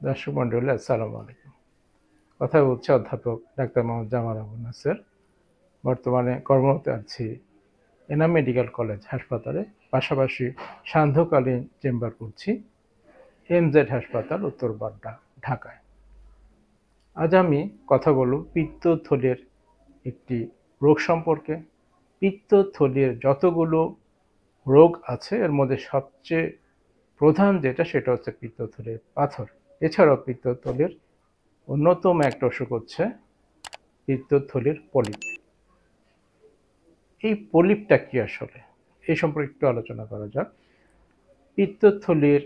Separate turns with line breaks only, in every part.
দর্শক মন্ডলী আসসালামু আলাইকুম। কথা বলছে অধ্যাপক ডাক্তার মোহাম্মদ জামাল আবু নাসের। বর্তমানে কর্মরত আছি এনাম মেডিকেল কলেজ হাসপাতালে, পাশাপাশি সান্ধ্যকালীন চেম্বার করছি এমজেড হাসপাতাল, উত্তর বাড্ডা, ঢাকায়। আজ আমি কথা বলব পিত্তথলির একটি রোগ সম্পর্কে। পিত্তথলির যতগুলো রোগ আছে এর মধ্যে সবচেয়ে প্রধান যেটা, সেটা হচ্ছে পিত্তথলির পাথর। এছাড়াও পিত্তথলির অন্যতম একটা অসুখ হচ্ছে পিত্তথলির পলিপ। এই পলিপটা কি আসলে, এই সম্পর্কে একটু আলোচনা করা যাক। পিত্তথলির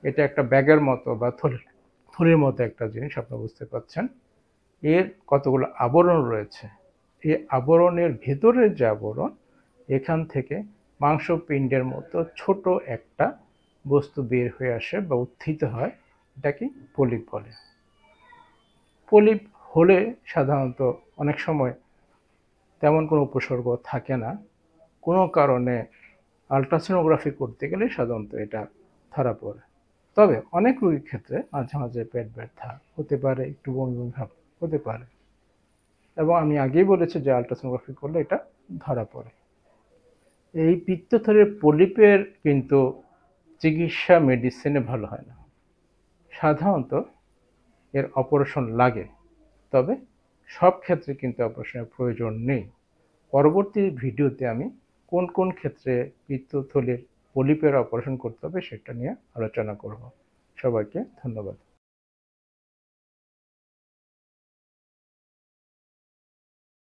এটা একটা ব্যাগের মতো বা থলির মতো একটা জিনিস, আপনারা বুঝতে পারছেন। এর কতগুলো আবরণ রয়েছে। এই আবরণের ভেতরের যে আবরণ, এখান থেকে মাংসপিণ্ডের মতো ছোট একটা বস্তু বের হয়ে আসে বা উত্থিত হয়, এটাকে পলিপ বলে। পলিপ হলে সাধারণত অনেক সময় তেমন কোনো উপসর্গ থাকে না। কোনো কারণে আলট্রাসোনোগ্রাফি করতে গেলে সাধারণত এটা ধরা পড়ে। তবে অনেক রোগীর ক্ষেত্রে মাঝে মাঝে পেট ব্যথা হতে পারে, একটু বমি বমি ভাব হতে পারে, এবং আমি আগেই বলেছি যে আলট্রাসোনোগ্রাফি করলে এটা ধরা পড়ে। এই পিত্তথলির পলিপের কিন্তু চিকিৎসা মেডিসিনে ভালো হয় না। সাধারণত এর অপারেশন লাগে, তবে সব ক্ষেত্রে কিন্তু অপারেশনের প্রয়োজন নেই। পরবর্তী ভিডিওতে আমি কোন কোন ক্ষেত্রে পিত্তথলির পলিপের অপারেশন করতে হবে সেটা নিয়ে আলোচনা করব। সবাইকে ধন্যবাদ।